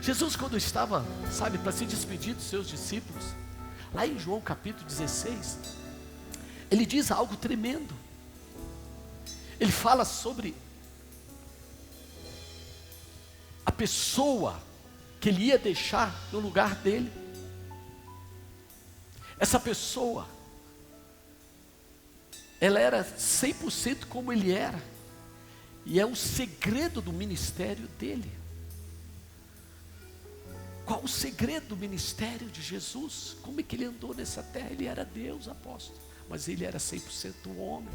Jesus, quando estava, para se despedir dos seus discípulos, lá em João capítulo 16, ele diz algo tremendo. Ele fala sobre a pessoa que ele ia deixar no lugar dele. Essa pessoa, ela era 100% como ele era, e é o segredo do ministério dele. Qual o segredo do ministério de Jesus? Como é que ele andou nessa terra? Ele era Deus, apóstolo, mas ele era 100% homem.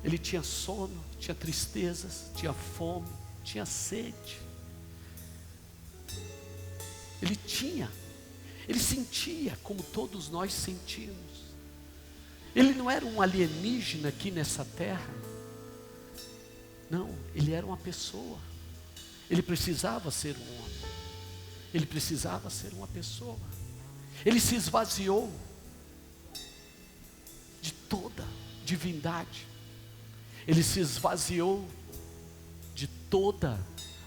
Ele tinha sono, tinha tristezas, tinha fome, tinha sede. Ele sentia como todos nós sentimos. Ele não era um alienígena aqui nessa terra. Não, ele era uma pessoa. Ele precisava ser um homem. Ele precisava ser uma pessoa. Ele se esvaziou de toda divindade. Ele se esvaziou de toda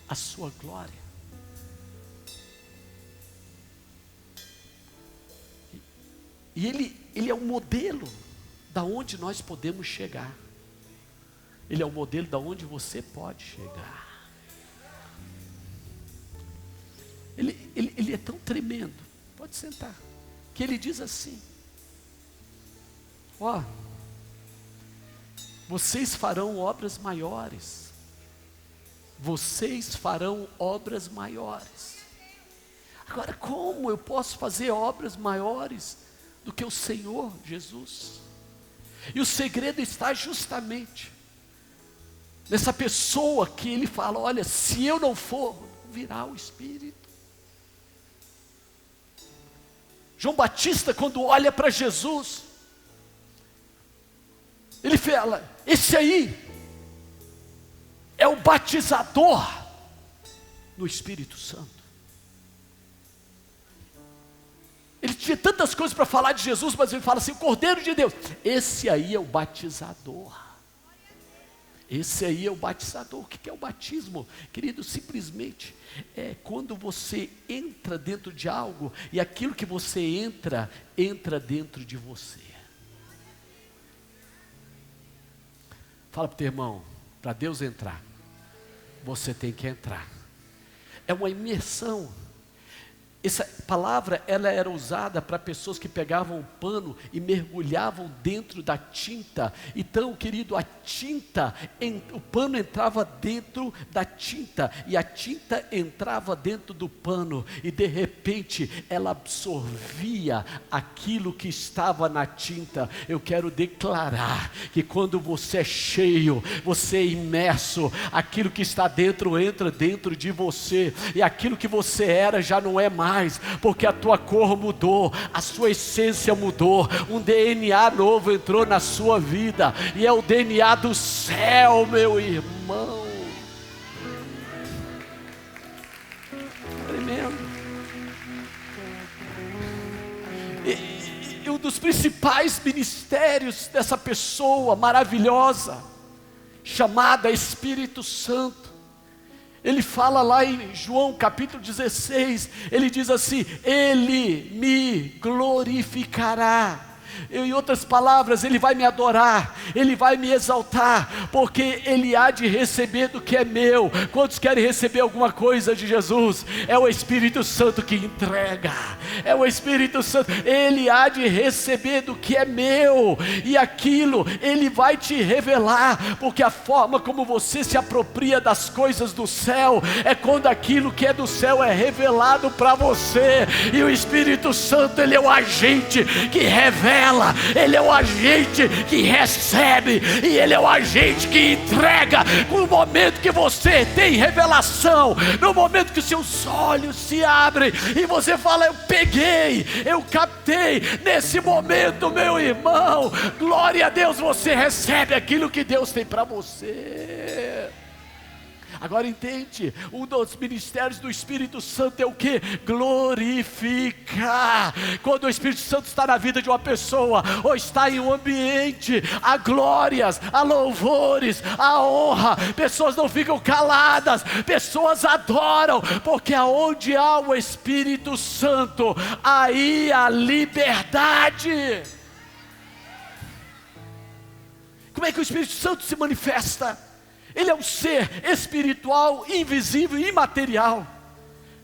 a sua glória. E ele é o modelo da onde nós podemos chegar. Ele é o modelo da onde você pode chegar. Ele é tão tremendo, pode sentar, que ele diz assim: vocês farão obras maiores. Vocês farão obras maiores. Agora, como eu posso fazer obras maiores do que o Senhor Jesus? E o segredo está justamente nessa pessoa que ele fala: olha, se eu não for, virá o Espírito. João Batista, quando olha para Jesus, ele fala: esse aí é o batizador no Espírito Santo. Ele tinha tantas coisas para falar de Jesus, mas ele fala assim: o Cordeiro de Deus, esse aí é o batizador. Esse aí é o batizador. O que é o batismo? Querido, simplesmente é quando você entra dentro de algo, e aquilo que você entra dentro de você. Fala para o teu irmão: para Deus entrar, você tem que entrar. É uma imersão. Essa palavra, ela era usada para pessoas que pegavam o pano e mergulhavam dentro da tinta. Então, querido, a tinta, o pano entrava dentro da tinta, e a tinta entrava dentro do pano, e de repente ela absorvia aquilo que estava na tinta. Eu quero declarar que quando você é cheio, você é imerso, aquilo que está dentro entra dentro de você, e aquilo que você era já não é mais, porque a tua cor mudou, a sua essência mudou, um DNA novo entrou na sua vida, e é o DNA do céu, meu irmão. Tremendo. E um dos principais ministérios dessa pessoa maravilhosa, chamada Espírito Santo, ele fala lá em João capítulo 16, ele diz assim: ele me glorificará. Em outras palavras, ele vai me adorar, ele vai me exaltar, porque ele há de receber do que é meu. Quantos querem receber alguma coisa de Jesus? É o Espírito Santo que entrega, é o Espírito Santo. Ele há de receber do que é meu, e aquilo ele vai te revelar, porque a forma como você se apropria das coisas do céu é quando aquilo que é do céu é revelado para você. E o Espírito Santo, ele é o agente que revela, ele é o agente que recebe, e ele é o agente que entrega. No momento que você tem revelação, no momento que seus olhos se abrem e você fala: eu peguei, eu captei, nesse momento, meu irmão, glória a Deus, você recebe aquilo que Deus tem para você. Agora entende, um dos ministérios do Espírito Santo é o que? Glorificar. Quando o Espírito Santo está na vida de uma pessoa, ou está em um ambiente, há glórias, há louvores, há honra, pessoas não ficam caladas, pessoas adoram, porque aonde há o Espírito Santo, aí há liberdade. Como é que o Espírito Santo se manifesta? Ele é um ser espiritual, invisível e imaterial.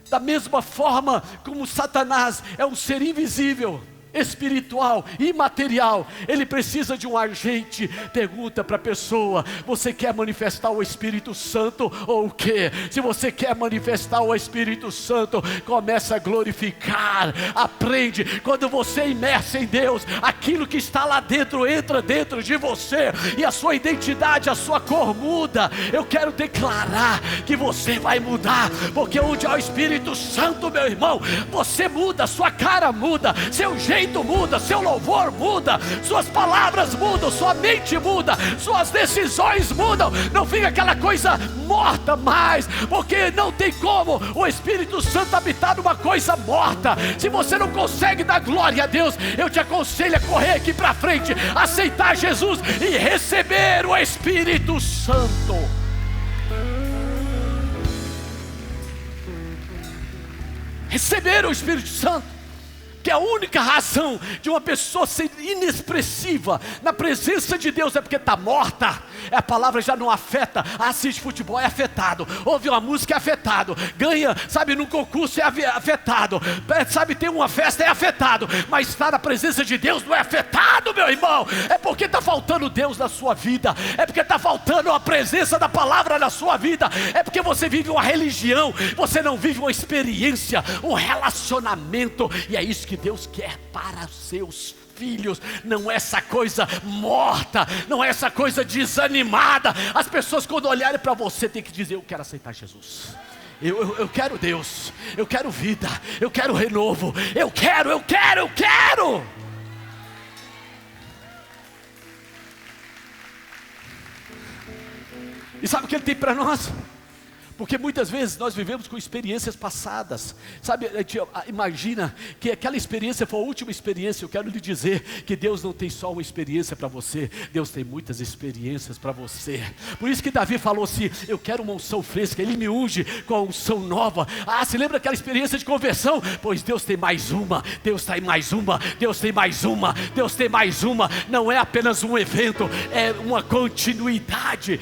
Da mesma forma como Satanás é um ser invisível, espiritual, imaterial, ele precisa de um agente. Pergunta para a pessoa: você quer manifestar o Espírito Santo ou o quê? Se você quer manifestar o Espírito Santo, começa a glorificar, aprende. Quando você é imerso em Deus, aquilo que está lá dentro entra dentro de você, e a sua identidade, a sua cor muda. Eu quero declarar que você vai mudar, porque onde há o Espírito Santo, meu irmão, você muda, sua cara muda, seu jeito muda, seu louvor muda, suas palavras mudam, sua mente muda, suas decisões mudam. Não fica aquela coisa morta mais, porque não tem como o Espírito Santo habitar numa coisa morta. Se você não consegue dar glória a Deus, eu te aconselho a correr aqui para frente, aceitar Jesus e receber o Espírito Santo. Receber o Espírito Santo, que a única razão de uma pessoa ser inexpressiva na presença de Deus é porque está morta. A palavra já não afeta. Assiste futebol, é afetado. Ouve uma música, é afetado. Ganha, sabe, num concurso, é afetado. Sabe, tem uma festa, é afetado. Mas estar na presença de Deus não é afetado, meu irmão. É porque está faltando Deus na sua vida. É porque está faltando a presença da palavra na sua vida. É porque você vive uma religião, você não vive uma experiência, um relacionamento. E é isso que Deus quer para os seus filhos. Não é essa coisa morta, não é essa coisa desanimada. As pessoas, quando olharem para você, tem que dizer: eu quero aceitar Jesus, eu quero Deus, eu quero vida, eu quero renovo, eu quero. E sabe o que Ele tem para nós? Porque muitas vezes nós vivemos com experiências passadas, sabe, a gente imagina que aquela experiência foi a última experiência. Eu quero lhe dizer que Deus não tem só uma experiência para você, Deus tem muitas experiências para você. Por isso que Davi falou assim: eu quero uma unção fresca, Ele me unge com a unção nova. Se lembra aquela experiência de conversão? Pois Deus tem mais uma, Deus tem mais uma, Deus tem mais uma, Deus tem mais uma. Não é apenas um evento, é uma continuidade,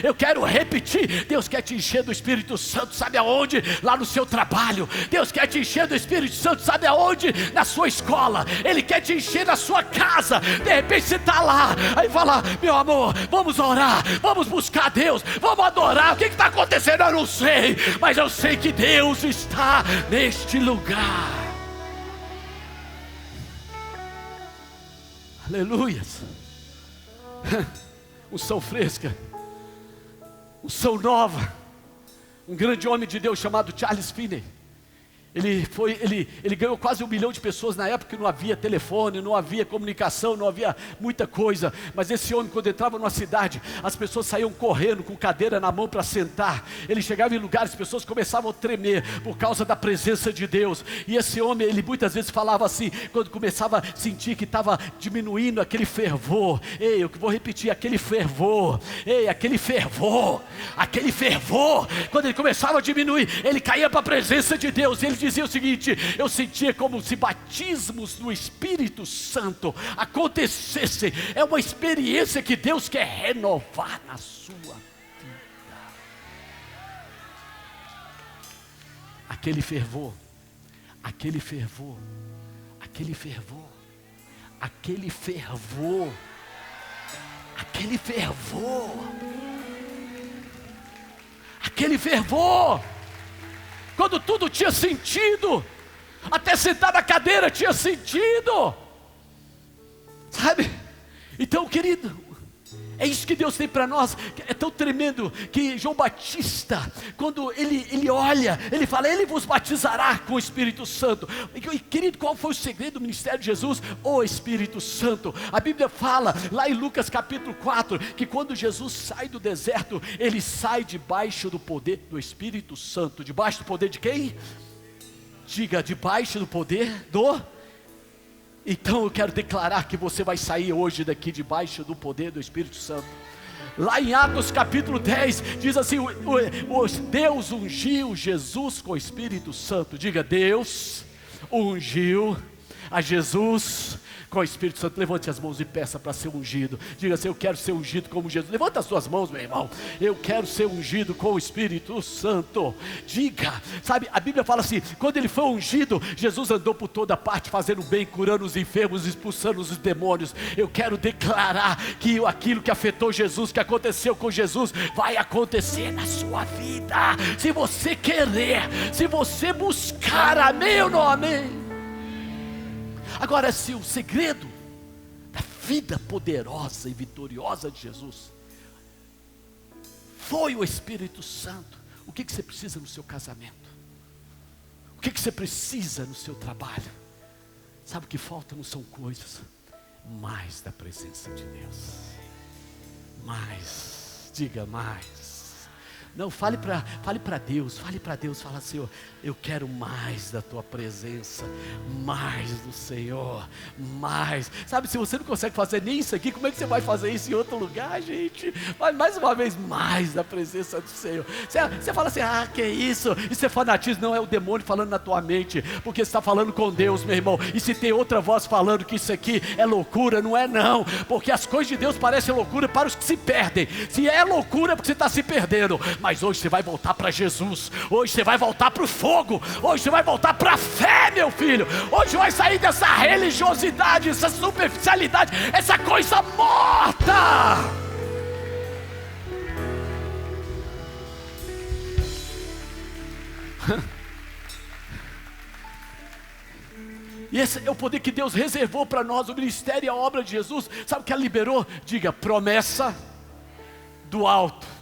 Eu quero repetir: Deus quer te encher do Espírito Santo, sabe aonde? Lá no seu trabalho. Deus quer te encher do Espírito Santo, sabe aonde? Na sua escola. Ele quer te encher na sua casa. De repente você está lá, aí fala: meu amor, vamos orar, vamos buscar Deus, vamos adorar. O que está acontecendo? Eu não sei, mas eu sei que Deus está neste lugar. Aleluias. Unção fresca, unção nova. Um grande homem de Deus chamado Charles Finney, ele ganhou quase 1 milhão de pessoas na época que não havia telefone, não havia comunicação, não havia muita coisa. Mas esse homem, quando entrava numa cidade, as pessoas saíam correndo com cadeira na mão para sentar. Ele chegava em lugares, as pessoas começavam a tremer por causa da presença de Deus. E esse homem, ele muitas vezes falava assim, quando começava a sentir que estava diminuindo aquele fervor: ei, eu vou repetir, aquele fervor, quando ele começava a diminuir, ele caía para a presença de Deus. E ele dizia o seguinte: eu sentia como se batismos no Espírito Santo acontecessem. É uma experiência que Deus quer renovar na sua vida. Aquele fervor, aquele fervor, aquele fervor, aquele fervor, aquele fervor, aquele fervor. Quando tudo tinha sentido, até sentar na cadeira tinha sentido, sabe? Então, querido, É isso que Deus tem para nós. É tão tremendo que João Batista, quando ele olha, ele fala: Ele vos batizará com o Espírito Santo. E querido, qual foi o segredo do ministério de Jesus? O Espírito Santo. A Bíblia fala lá em Lucas capítulo 4, que quando Jesus sai do deserto, ele sai debaixo do poder do Espírito Santo. Debaixo do poder de quem? Diga, debaixo do poder do... Então eu quero declarar que você vai sair hoje daqui debaixo do poder do Espírito Santo. Lá em Atos capítulo 10, diz assim: Deus ungiu Jesus com o Espírito Santo. Diga, Deus ungiu a Jesus com o Espírito Santo. Levante as mãos e peça para ser ungido. Diga assim: eu quero ser ungido como Jesus. Levanta as suas mãos, meu irmão. Eu quero ser ungido com o Espírito Santo. Diga, sabe, a Bíblia fala assim: quando ele foi ungido, Jesus andou por toda parte, fazendo bem, curando os enfermos, expulsando os demônios. Eu quero declarar que aquilo que afetou Jesus, que aconteceu com Jesus, vai acontecer na sua vida, se você querer, se você buscar. Amém ou não amém? Agora, se o segredo da vida poderosa e vitoriosa de Jesus foi o Espírito Santo, o que você precisa no seu casamento? O que você precisa no seu trabalho? Sabe o que falta? Não são coisas, mais da presença de Deus. Mais, diga mais. Não, fale para Deus, fala: Senhor, eu quero mais da tua presença, mais do Senhor, mais. Sabe, se você não consegue fazer nem isso aqui, como é que você vai fazer isso em outro lugar, gente? Mas mais uma vez, mais da presença do Senhor. Você fala assim: ah, que isso? Isso é fanatismo. Não, é o demônio falando na tua mente, porque você está falando com Deus, meu irmão. E se tem outra voz falando que isso aqui é loucura, não é não, porque as coisas de Deus parecem loucura para os que se perdem. Se é loucura, é porque você está se perdendo. Mas hoje você vai voltar para Jesus, hoje você vai voltar para o fogo, hoje você vai voltar para a fé, meu filho. Hoje vai sair dessa religiosidade, essa superficialidade, essa coisa morta. E esse é o poder que Deus reservou para nós, o ministério e a obra de Jesus. Sabe o que ela liberou? Diga, promessa do alto.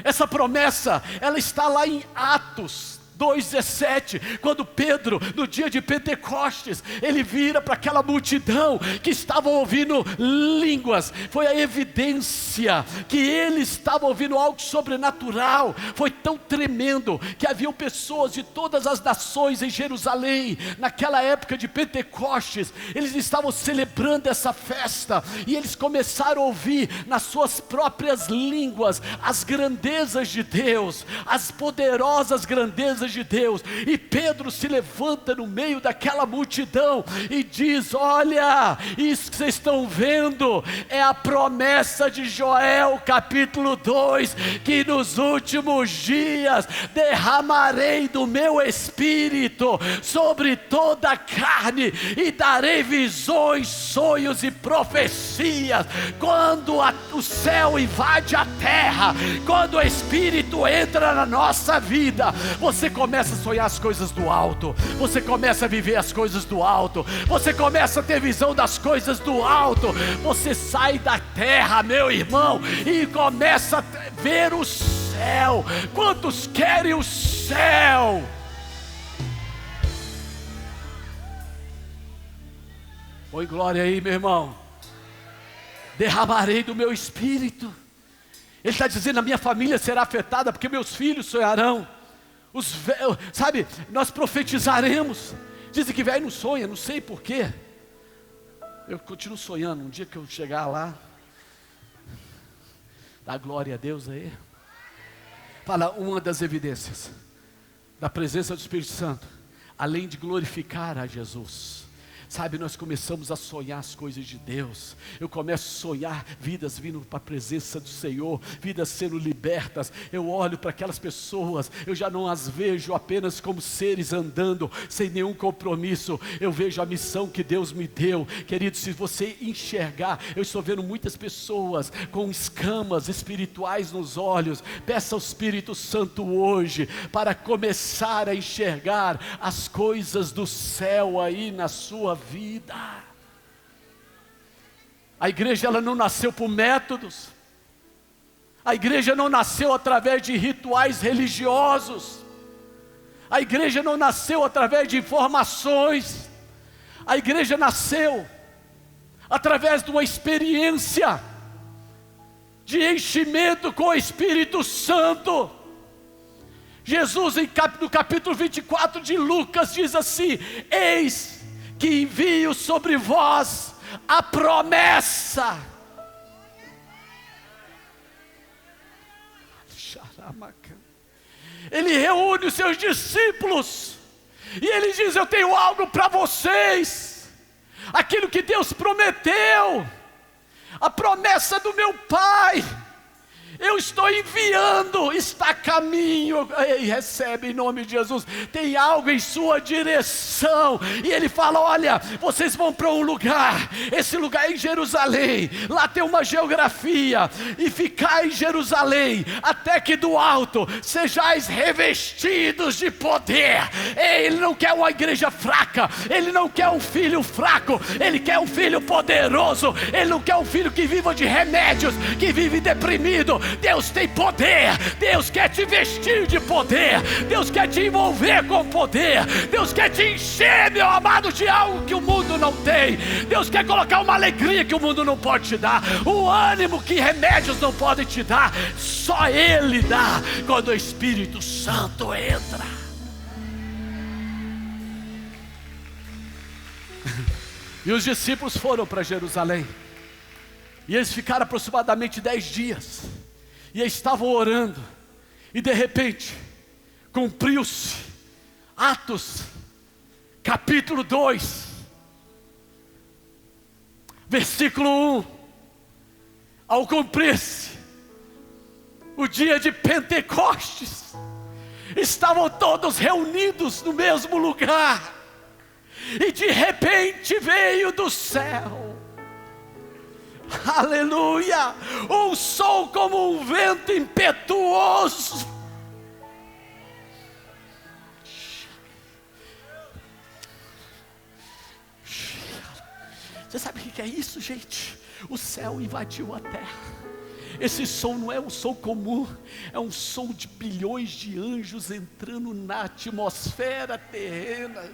Essa promessa, ela está lá em Atos 2,17, quando Pedro, no dia de Pentecostes, ele vira para aquela multidão que estava ouvindo línguas. Foi a evidência que ele estava ouvindo algo sobrenatural. Foi tão tremendo que haviam pessoas de todas as nações em Jerusalém, naquela época de Pentecostes. Eles estavam celebrando essa festa, e eles começaram a ouvir nas suas próprias línguas as grandezas de Deus, as poderosas grandezas de Deus. E Pedro se levanta no meio daquela multidão e diz: olha, isso que vocês estão vendo é a promessa de Joel capítulo 2, que nos últimos dias derramarei do meu espírito sobre toda a carne, e darei visões, sonhos e profecias. Quando o céu invade a terra, quando o Espírito entra na nossa vida, você começa a sonhar as coisas do alto, você começa a viver as coisas do alto, você começa a ter visão das coisas do alto. Você sai da terra, meu irmão, e começa a ver o céu. Quantos querem o céu? Põe glória aí, meu irmão. Derramarei do meu espírito. Ele está dizendo: a minha família será afetada, porque meus filhos sonharão. Sabe, nós profetizaremos. Dizem que velho não sonha, não sei porquê. Eu continuo sonhando. Um dia que eu chegar lá, dá glória a Deus aí. Fala, uma das evidências da presença do Espírito Santo, além de glorificar a Jesus, sabe, nós começamos a sonhar as coisas de Deus. Eu começo a sonhar vidas vindo para a presença do Senhor, vidas sendo libertas. Eu olho para aquelas pessoas, eu já não as vejo apenas como seres andando sem nenhum compromisso. Eu vejo a missão que Deus me deu. Querido, se você enxergar, eu estou vendo muitas pessoas com escamas espirituais nos olhos. Peça ao Espírito Santo hoje para começar a enxergar as coisas do céu aí na sua vida. A igreja ela não nasceu por métodos. A igreja não nasceu através de rituais religiosos. A igreja não nasceu através de informações. A igreja nasceu através de uma experiência de enchimento com o Espírito Santo. Jesus, no capítulo 24 de Lucas, diz assim: eis que envio sobre vós a promessa. Ele reúne os seus discípulos e ele diz: eu tenho algo para vocês, aquilo que Deus prometeu, a promessa do meu Pai, eu estou enviando, está a caminho. Ei, recebe em nome de Jesus. Tem algo em sua direção. E ele fala: olha, vocês vão para um lugar. Esse lugar é em Jerusalém. Lá tem uma geografia. E ficai em Jerusalém, até que do alto sejais revestidos de poder. Ei, ele não quer uma igreja fraca. Ele não quer um filho fraco. Ele quer um filho poderoso. Ele não quer um filho que viva de remédios, que vive deprimido. Deus tem poder. Deus quer te vestir de poder. Deus quer te envolver com poder. Deus quer te encher, meu amado, de algo que o mundo não tem. Deus quer colocar uma alegria que o mundo não pode te dar, um ânimo que remédios não podem te dar. Só Ele dá quando o Espírito Santo entra. E os discípulos foram para Jerusalém. E eles ficaram aproximadamente 10 dias. E eles estavam orando. E de repente, cumpriu-se Atos, capítulo 2, versículo 1. Ao cumprir-se o dia de Pentecostes, estavam todos reunidos no mesmo lugar. E de repente veio do céu, aleluia, um som como um vento impetuoso. Você sabe o que é isso, gente? O céu invadiu a terra. Esse som não é um som comum, é um som de bilhões de anjos entrando na atmosfera terrena.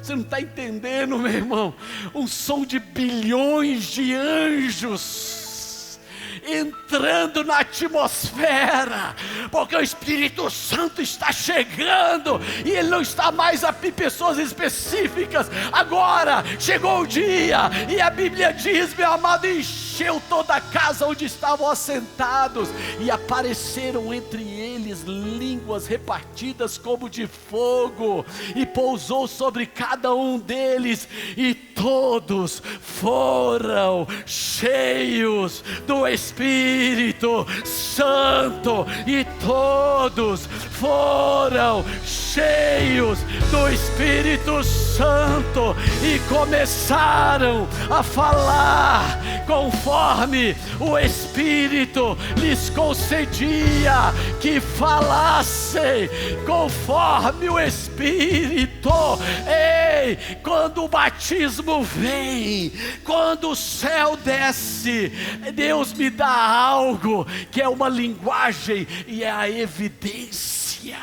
Você não está entendendo, meu irmão? Um som de bilhões de anjos entrando na atmosfera, porque o Espírito Santo está chegando, e Ele não está mais a pessoas específicas. Agora chegou o dia, e a Bíblia diz, meu amado, encheu toda a casa onde estavam assentados, e apareceram entre eles línguas repartidas como de fogo, e pousou sobre cada um deles, e todos foram cheios do Espírito Santo, e todos foram cheios do Espírito Santo, e começaram a falar conforme o Espírito lhes concedia que falassem, conforme o Espírito. Ei, quando o batismo vem, quando o céu desce, Deus me dá algo que é uma linguagem e é a evidência.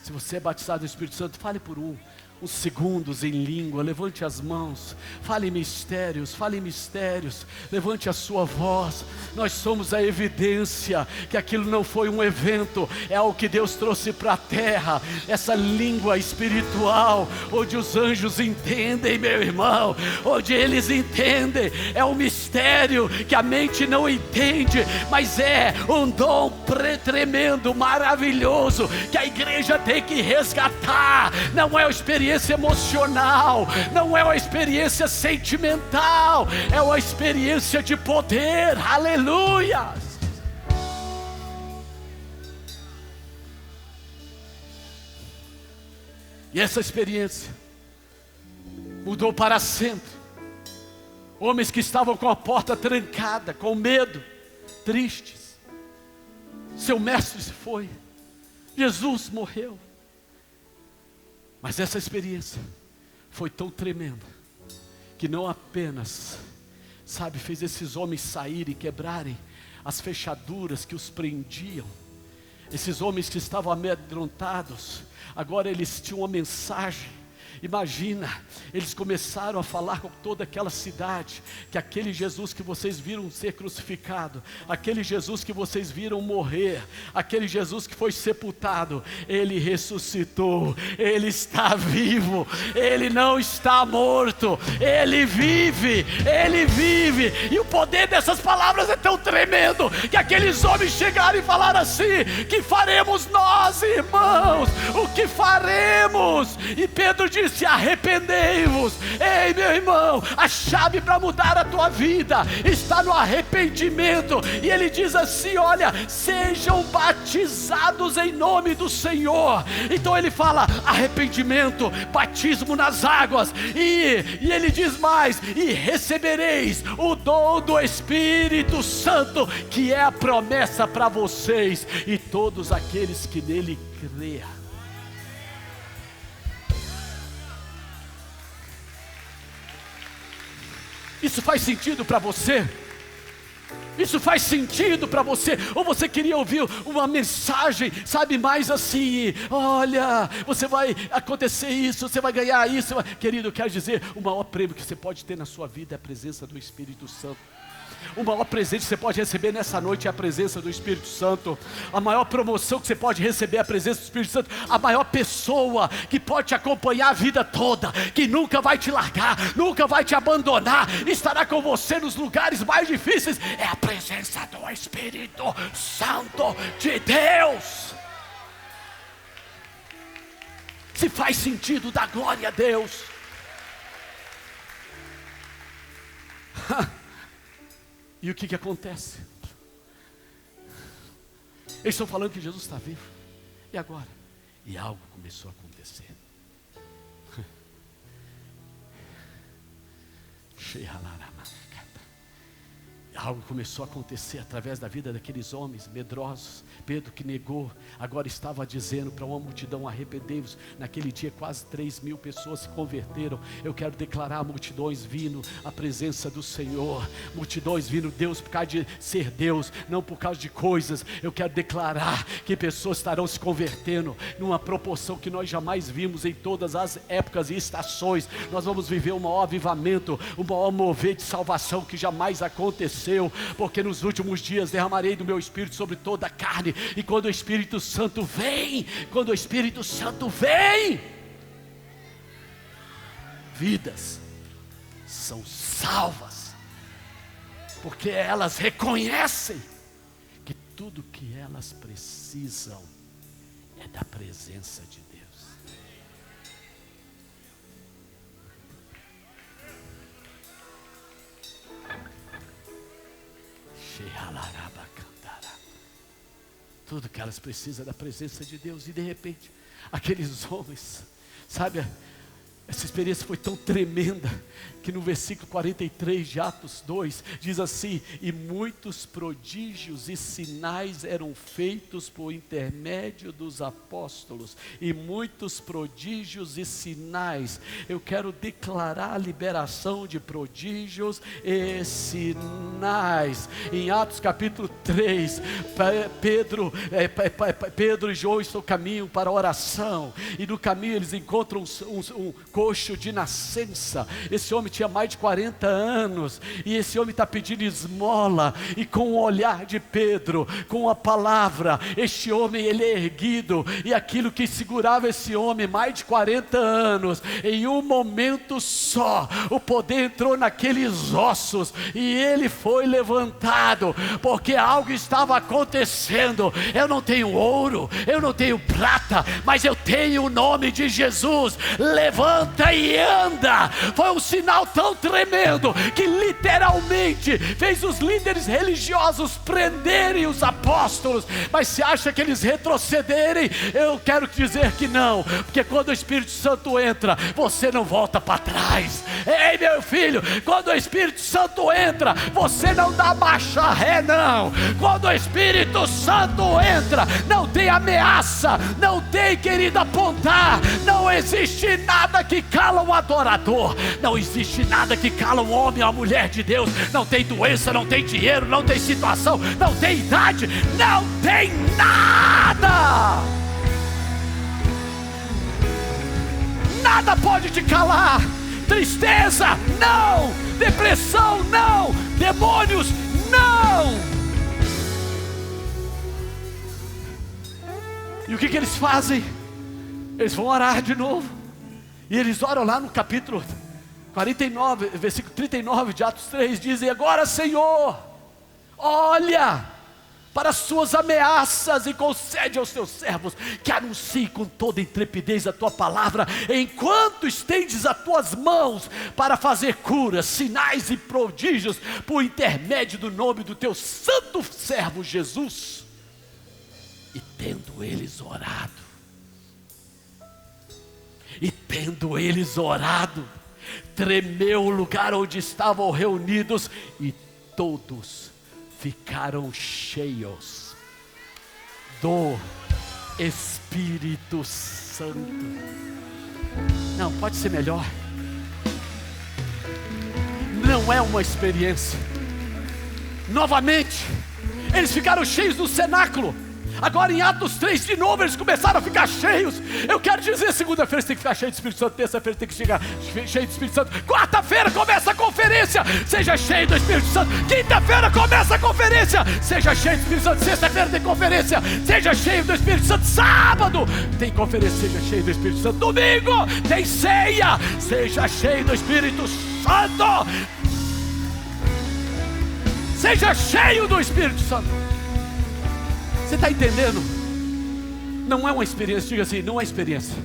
Se você é batizado no Espírito Santo, fale por uns segundos em língua, levante as mãos, fale em mistérios, levante a sua voz. Nós somos a evidência que aquilo não foi um evento, é algo que Deus trouxe para a terra, essa língua espiritual, onde os anjos entendem, meu irmão, onde eles entendem, é um mistério que a mente não entende, mas é um dom tremendo, maravilhoso, que a igreja tem que resgatar. Não é uma experiência emocional, não é uma experiência sentimental, é uma experiência de poder. Aleluia! E essa experiência mudou para sempre. Homens que estavam com a porta trancada, com medo, tristes. Seu mestre se foi, Jesus morreu. Mas essa experiência foi tão tremenda, que não apenas, fez esses homens saírem e quebrarem as fechaduras que os prendiam. Esses homens que estavam amedrontados, agora eles tinham uma mensagem. Imagina, eles começaram a falar com toda aquela cidade, que aquele Jesus que vocês viram ser crucificado, aquele Jesus que vocês viram morrer, aquele Jesus que foi sepultado, Ele ressuscitou, Ele está vivo, Ele não está morto, Ele vive, e o poder dessas palavras é tão tremendo, que aqueles homens chegaram e falaram assim: que faremos nós, irmãos? O que faremos? E Pedro disse: arrependei-vos. Ei, meu irmão, a chave para mudar a tua vida está no arrependimento. E ele diz assim: olha, sejam batizados em nome do Senhor. Então ele fala arrependimento, batismo nas águas, e ele diz mais: e recebereis o dom do Espírito Santo, que é a promessa para vocês e todos aqueles que nele creem. Isso faz sentido para você? Isso faz sentido para você? Ou você queria ouvir uma mensagem, mais assim: olha, você vai acontecer isso, você vai ganhar isso. Querido, eu quero dizer, o maior prêmio que você pode ter na sua vida é a presença do Espírito Santo. O maior presente que você pode receber nessa noite é a presença do Espírito Santo. A maior promoção que você pode receber é a presença do Espírito Santo. A maior pessoa que pode te acompanhar a vida toda, que nunca vai te largar, nunca vai te abandonar, estará com você nos lugares mais difíceis, é a presença do Espírito Santo de Deus. Se faz sentido, dá glória a Deus. E o que acontece? Eles estão falando que Jesus está vivo. E agora? E algo começou a acontecer. Algo começou a acontecer através da vida daqueles homens medrosos. Pedro, que negou, agora estava dizendo para uma multidão: arrependei-vos. Naquele dia quase 3.000 pessoas se converteram. Eu quero declarar: multidões vindo à presença do Senhor, multidões vindo, Deus, por causa de ser Deus, não por causa de coisas. Eu quero declarar que pessoas estarão se convertendo numa proporção que nós jamais vimos em todas as épocas e estações. Nós vamos viver um maior avivamento, um maior mover de salvação que jamais aconteceu, porque nos últimos dias derramarei do meu Espírito sobre toda a carne. E quando o Espírito Santo vem, vidas são salvas, porque elas reconhecem que tudo que elas precisam é da presença de Deus. Tudo que elas precisam é da presença de Deus. E de repente, aqueles homens, essa experiência foi tão tremenda, que no versículo 43 de Atos 2, diz assim: e muitos prodígios e sinais eram feitos por intermédio dos apóstolos. E muitos prodígios e sinais. Eu quero declarar a liberação de prodígios e sinais. Em Atos capítulo 3, Pedro e João estão no caminho para a oração, e no caminho eles encontram um coxo de nascença. Esse homem tinha mais de 40 anos, e esse homem está pedindo esmola, e com o olhar de Pedro, com a palavra, este homem, ele é erguido, e aquilo que segurava esse homem mais de 40 anos, em um momento só, o poder entrou naqueles ossos, e ele foi levantado, porque algo estava acontecendo. Eu não tenho ouro, eu não tenho prata, mas eu tenho o nome de Jesus. Levanta levanta e anda. Foi um sinal tão tremendo que literalmente fez os líderes religiosos prenderem os apóstolos. Mas se acha que eles retrocederem? Eu quero dizer que não, porque quando o Espírito Santo entra, você não volta para trás. Ei, meu filho, quando o Espírito Santo entra, você não dá marcha ré, não. Quando o Espírito Santo entra, não tem ameaça, não tem, querido, apontar. Não existe nada que cala um adorador, não existe nada que cala um homem ou uma mulher de Deus. Não tem doença, não tem dinheiro, não tem situação, não tem idade, não tem nada. Nada pode te calar. Tristeza, não. Depressão, não. Demônios, não. E o que eles fazem? Eles vão orar de novo. E eles oram lá no capítulo 49, versículo 39 de Atos 3. Dizem: agora, Senhor, olha para as suas ameaças e concede aos teus servos que anunciem com toda intrepidez a tua palavra, enquanto estendes as tuas mãos para fazer curas, sinais e prodígios por intermédio do nome do teu santo servo Jesus. E tendo eles orado, tremeu o lugar onde estavam reunidos, e todos ficaram cheios do Espírito Santo. Não, pode ser melhor. Não é uma experiência. Novamente, eles ficaram cheios do cenáculo. Agora em Atos 3, de novo, eles começaram a ficar cheios. Eu quero dizer, segunda-feira você tem que ficar cheio do Espírito Santo, terça-feira tem que chegar cheio do Espírito Santo, quarta-feira começa a conferência, seja cheio do Espírito Santo. Quinta-feira começa a conferência, seja cheio do Espírito Santo. Sexta-feira tem conferência, seja cheio do Espírito Santo. Sábado tem conferência, seja cheio do Espírito Santo. Domingo tem ceia, seja cheio do Espírito Santo. Seja cheio do Espírito Santo. Você está entendendo? Não é uma experiência, diga assim, não é experiência.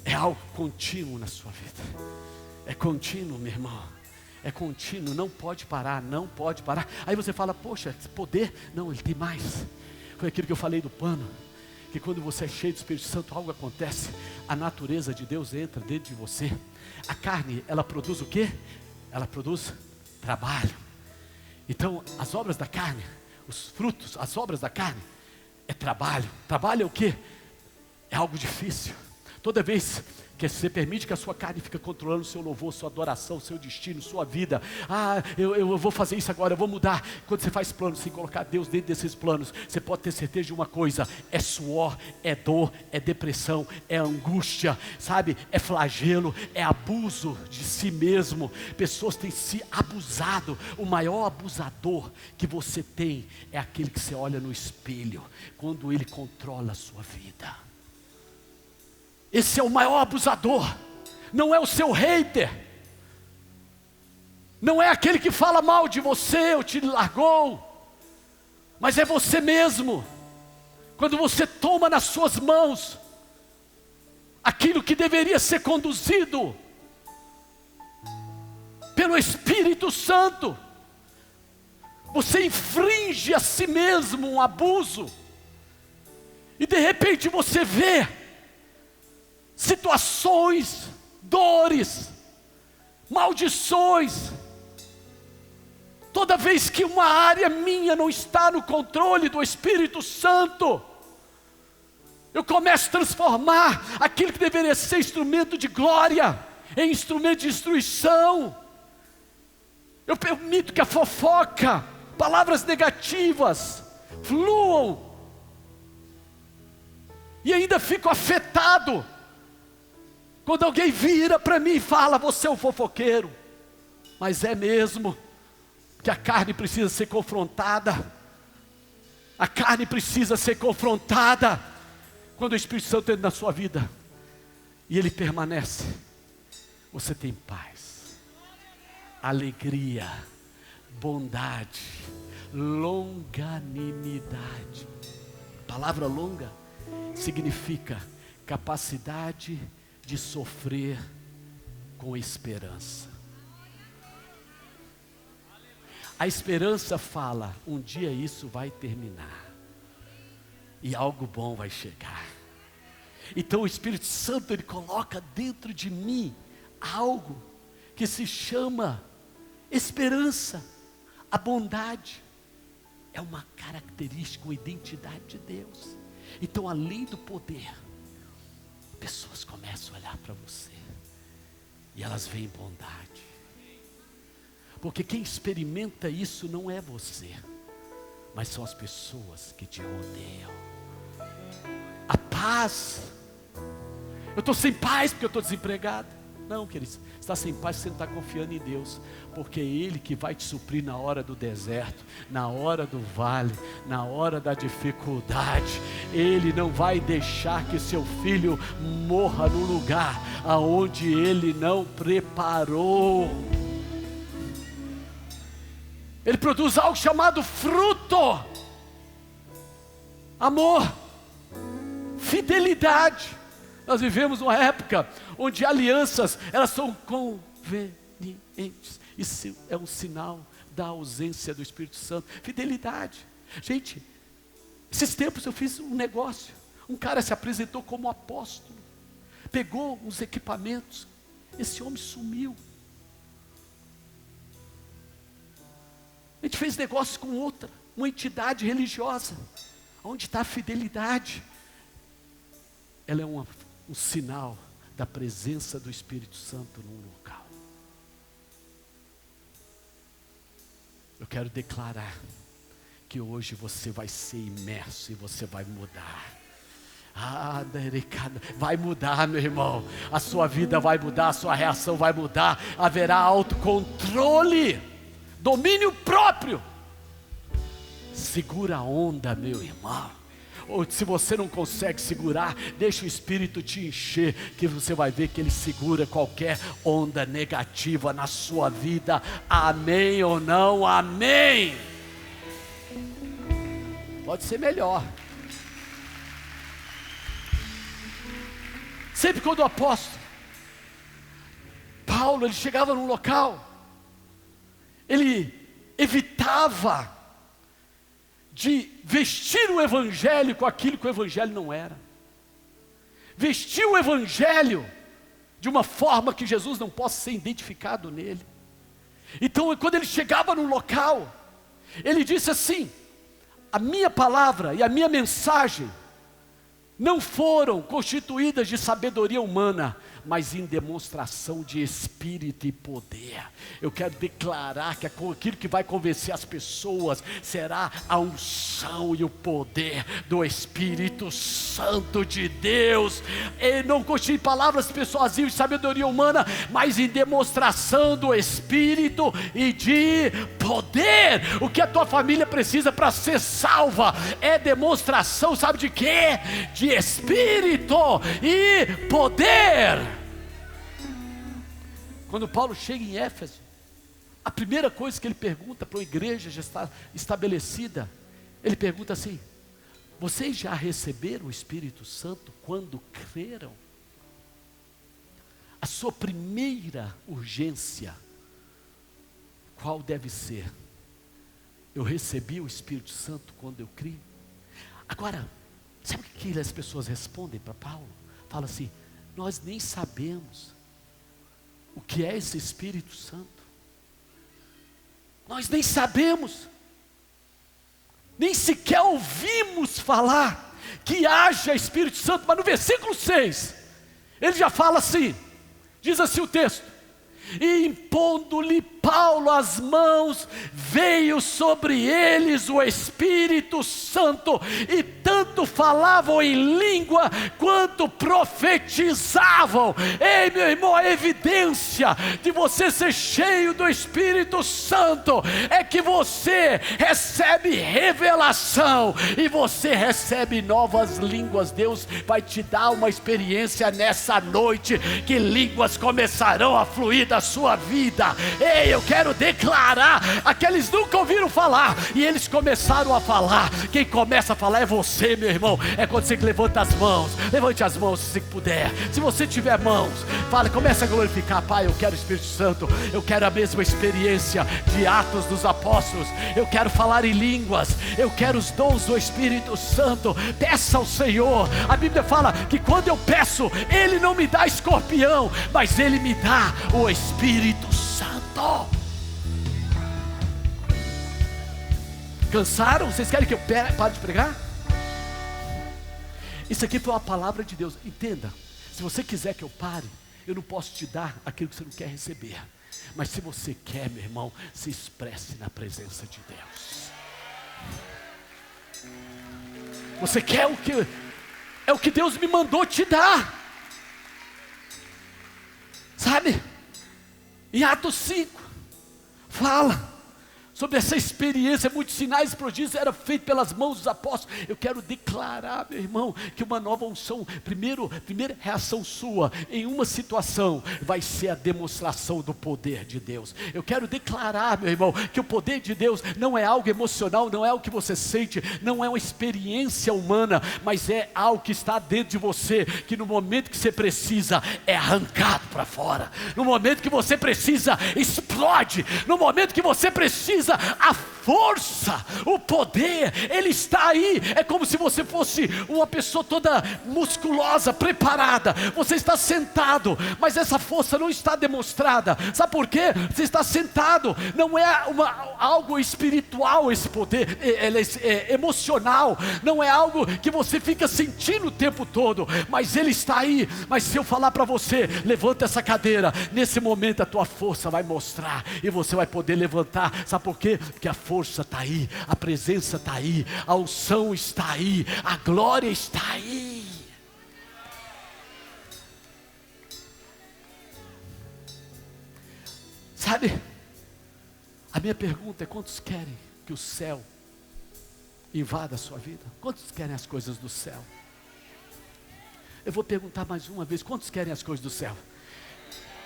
É algo contínuo na sua vida. É contínuo, meu irmão. É contínuo, não pode parar, não pode parar. Aí você fala, poxa, poder? Não, ele tem mais. Foi aquilo que eu falei do pano, que quando você é cheio do Espírito Santo, algo acontece. A natureza de Deus entra dentro de você. A carne, ela produz o quê? Ela produz trabalho. Então, as obras da carne, os frutos, as obras da carne, é trabalho. Trabalho é o quê? É algo difícil. Toda vez que você permite que a sua carne fique controlando o seu louvor, sua adoração, seu destino, sua vida. Eu vou fazer isso agora, eu vou mudar. Quando você faz planos sem colocar Deus dentro desses planos, você pode ter certeza de uma coisa: é suor, é dor, é depressão, é angústia, sabe? É flagelo, é abuso de si mesmo. Pessoas têm se abusado. O maior abusador que você tem é aquele que você olha no espelho, quando ele controla a sua vida. Esse é o maior abusador. Não é o seu hater. Não é aquele que fala mal de você ou te largou. Mas é você mesmo. Quando você toma nas suas mãos aquilo que deveria ser conduzido pelo Espírito Santo, você infringe a si mesmo um abuso. E de repente você vê situações, dores, maldições. Toda vez que uma área minha não está no controle do Espírito Santo, eu começo a transformar aquilo que deveria ser instrumento de glória em instrumento de destruição. Eu permito que a fofoca, palavras negativas, fluam, e ainda fico afetado quando alguém vira para mim e fala: você é um fofoqueiro. Mas é mesmo, que a carne precisa ser confrontada. A carne precisa ser confrontada. Quando o Espírito Santo entra na sua vida e ele permanece, você tem paz, alegria, bondade, longanimidade. A palavra longa significa capacidade de sofrer com esperança. A esperança fala, um dia isso vai terminar, e algo bom vai chegar. Então o Espírito Santo, ele coloca dentro de mim algo que se chama esperança. A bondade é uma característica, uma identidade de Deus. Então, além do poder, pessoas começam a olhar para você e elas veem bondade. Porque quem experimenta isso não é você, mas são as pessoas que te rodeiam. A paz. Eu estou sem paz porque eu estou desempregado. Não, queridos, você está sem paz porque você não está confiando em Deus, porque é Ele que vai te suprir na hora do deserto, na hora do vale, na hora da dificuldade. Ele não vai deixar que seu filho morra no lugar aonde Ele não preparou. Ele produz algo chamado fruto, amor, fidelidade. Nós vivemos uma época onde alianças, elas são convenientes. Isso é um sinal da ausência do Espírito Santo. Fidelidade. Gente, esses tempos eu fiz um negócio. Um cara se apresentou como apóstolo, pegou uns equipamentos, esse homem sumiu. A gente fez negócio com outra, uma entidade religiosa. Onde está a fidelidade? Ela é um sinal da presença do Espírito Santo num local. Eu quero declarar que hoje você vai ser imerso e você vai mudar. Vai mudar, meu irmão. A sua vida vai mudar, a sua reação vai mudar. Haverá autocontrole, domínio próprio. Segura a onda, meu irmão. Ou se você não consegue segurar, deixa o Espírito te encher, que você vai ver que Ele segura qualquer onda negativa na sua vida. Amém ou não? Amém. Pode ser melhor. Sempre quando o apóstolo Paulo, ele chegava num local, ele evitava de vestir o Evangelho com aquilo que o Evangelho não era. Vestir o Evangelho de uma forma que Jesus não possa ser identificado nele. Então, quando ele chegava num local, ele disse assim: a minha palavra e a minha mensagem não foram constituídas de sabedoria humana, mas em demonstração de espírito e poder. Eu quero declarar que aquilo que vai convencer as pessoas será a unção e o poder do Espírito Santo de Deus. Ele não constitui palavras persuasivas de sabedoria humana, mas em demonstração do Espírito e de poder. O que a tua família precisa para ser salva é demonstração, sabe de quê? De Espírito e poder. Quando Paulo chega em Éfeso, a primeira coisa que ele pergunta para uma igreja já está estabelecida, ele pergunta assim: vocês já receberam o Espírito Santo quando creram? A sua primeira urgência, qual deve ser? Eu recebi o Espírito Santo quando eu criei? Agora, sabe o que as pessoas respondem para Paulo? Fala assim: nós nem sabemos o que é esse Espírito Santo. Nós nem sabemos, nem sequer ouvimos falar que haja Espírito Santo. Mas no versículo 6, ele já fala assim, diz assim o texto: e impondo-lhe Paulo as mãos, veio sobre eles o Espírito Santo, e tanto falavam em língua, quanto profetizavam. Ei, meu irmão, a evidência de você ser cheio do Espírito Santo, é que você recebe revelação, e você recebe novas línguas. Deus vai te dar uma experiência nessa noite, que línguas começarão a fluir da sua vida. Ei, eu quero declarar. Aqueles nunca ouviram falar e eles começaram a falar. Quem começa a falar é você, meu irmão. É quando você levanta as mãos. Levante as mãos se puder. Se você tiver mãos, fala, comece a glorificar. Pai, eu quero o Espírito Santo. Eu quero a mesma experiência de Atos dos Apóstolos. Eu quero falar em línguas. Eu quero os dons do Espírito Santo. Peça ao Senhor. A Bíblia fala que quando eu peço, Ele não me dá escorpião, mas Ele me dá o Espírito Santo. Cansaram? Vocês querem que eu pare de pregar? Isso aqui foi uma palavra de Deus. Entenda, se você quiser que eu pare, eu não posso te dar aquilo que você não quer receber. Mas se você quer, meu irmão, se expresse na presença de Deus. Você quer o que? É o que Deus me mandou te dar. Sabe? Em Atos 5, fala sobre essa experiência. Muitos sinais e prodígios eram feitos pelas mãos dos apóstolos. Eu quero declarar, meu irmão, que uma nova unção, primeira reação sua em uma situação vai ser a demonstração do poder de Deus. Eu quero declarar, meu irmão, que o poder de Deus não é algo emocional, não é o que você sente, não é uma experiência humana, mas é algo que está dentro de você, que no momento que você precisa é arrancado para fora. No momento que você precisa, explode. No momento que você precisa, a força, o poder, ele está aí. É como se você fosse uma pessoa toda musculosa, preparada. Você está sentado, mas essa força não está demonstrada. Sabe por quê? Você está sentado. Não é algo espiritual esse poder, é emocional. Não é algo que você fica sentindo o tempo todo, mas ele está aí. Mas se eu falar para você, levanta essa cadeira, nesse momento a tua força vai mostrar e você vai poder levantar. Sabe por quê? Porque a força está aí, a presença está aí, a unção está aí, a glória está aí. Sabe, a minha pergunta é: quantos querem que o céu invada a sua vida? Quantos querem as coisas do céu? Eu vou perguntar mais uma vez: quantos querem as coisas do céu?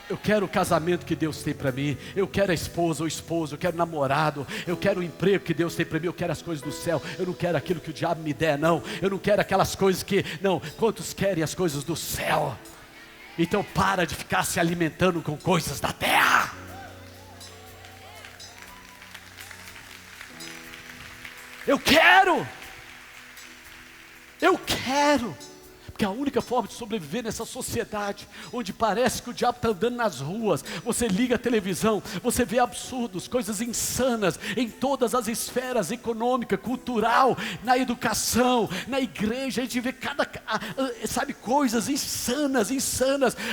Eu quero o casamento que Deus tem para mim. Eu quero a esposa ou esposo. Eu quero namorado. Eu quero o emprego que Deus tem para mim. Eu quero as coisas do céu. Eu não quero aquilo que o diabo me der, não. Eu não quero aquelas coisas que... Não, quantos querem as coisas do céu? Então para de ficar se alimentando com coisas da terra. Eu quero. Porque a única forma de sobreviver nessa sociedade, onde parece que o diabo está andando nas ruas, você liga a televisão, você vê absurdos, coisas insanas, em todas as esferas, econômica, cultural, na educação, na igreja, a gente vê coisas insanas,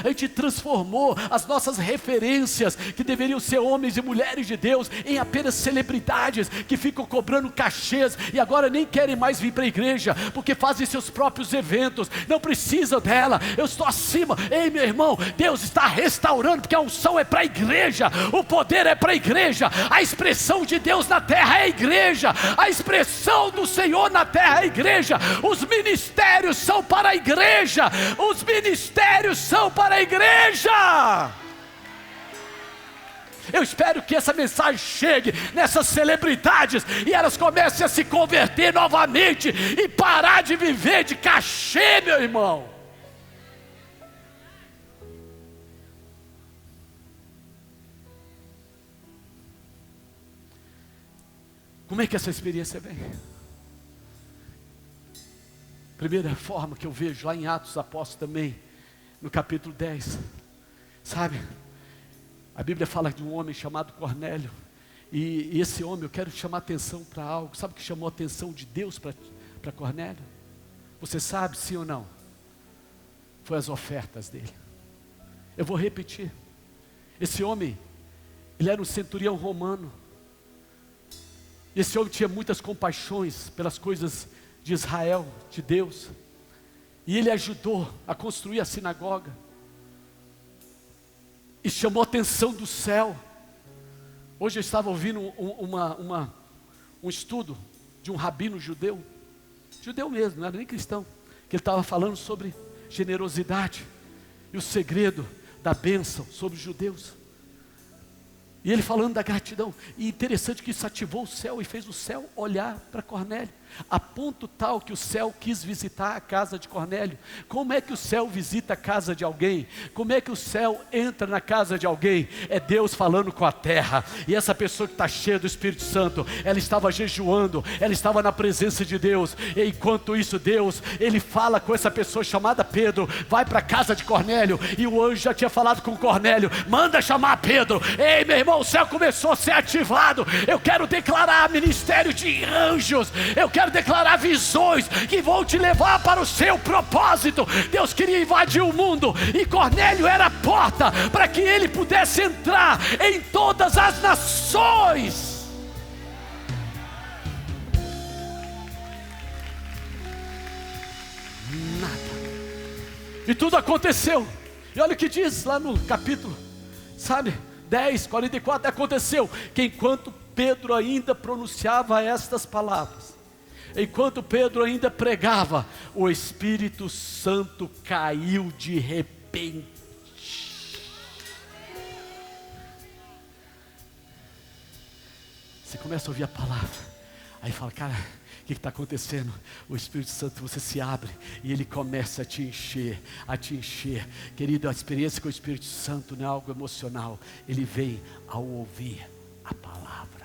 a gente transformou as nossas referências, que deveriam ser homens e mulheres de Deus, em apenas celebridades, que ficam cobrando cachês, e agora nem querem mais vir para a igreja, porque fazem seus próprios eventos, não precisa dela. Eu estou acima. Ei, meu irmão, Deus está restaurando, porque a unção é para a igreja, o poder é para a igreja, a expressão de Deus na terra é a igreja, a expressão do Senhor na terra é a igreja. Os ministérios são para a igreja, os ministérios são para a igreja. Eu espero que essa mensagem chegue nessas celebridades e elas comecem a se converter novamente e parar de viver de cachê, meu irmão. Como é que essa experiência vem? Primeira forma que eu vejo lá em Atos dos Apóstolos também, no capítulo 10, sabe? A Bíblia fala de um homem chamado Cornélio, e esse homem, eu quero chamar atenção para algo. Sabe o que chamou a atenção de Deus para Cornélio? Você sabe, sim ou não? Foi as ofertas dele. Eu vou repetir. Esse homem, ele era um centurião romano. Esse homem tinha muitas compaixões pelas coisas de Israel, de Deus, e ele ajudou a construir a sinagoga. E chamou a atenção do céu. Hoje eu estava ouvindo um estudo de um rabino judeu mesmo, não era nem cristão, que ele estava falando sobre generosidade e o segredo da bênção sobre os judeus. E ele falando da gratidão, e interessante que isso ativou o céu e fez o céu olhar para Cornélio, a ponto tal que o céu quis visitar a casa de Cornélio. Como é que o céu visita a casa de alguém? Como é que o céu entra na casa de alguém? É Deus falando com a terra, e essa pessoa que está cheia do Espírito Santo, ela estava jejuando, ela estava na presença de Deus, e enquanto isso Deus, ele fala com essa pessoa chamada Pedro, vai para a casa de Cornélio, e o anjo já tinha falado com Cornélio, manda chamar Pedro. Ei meu irmão, o céu começou a ser ativado. Eu quero declarar ministério de anjos, eu quero declarar visões que vão te levar para o seu propósito. Deus queria invadir o mundo, e Cornélio era a porta para que ele pudesse entrar em todas as nações. Nada. E tudo aconteceu. E olha o que diz lá no capítulo, 10, 44, aconteceu que enquanto Pedro ainda pronunciava estas palavras, enquanto Pedro ainda pregava, o Espírito Santo caiu de repente. Você começa a ouvir a palavra, aí fala, cara, o que está acontecendo? O Espírito Santo, você se abre e ele começa a te encher, a te encher. Querido, a experiência com o Espírito Santo não é algo emocional, ele vem ao ouvir a palavra.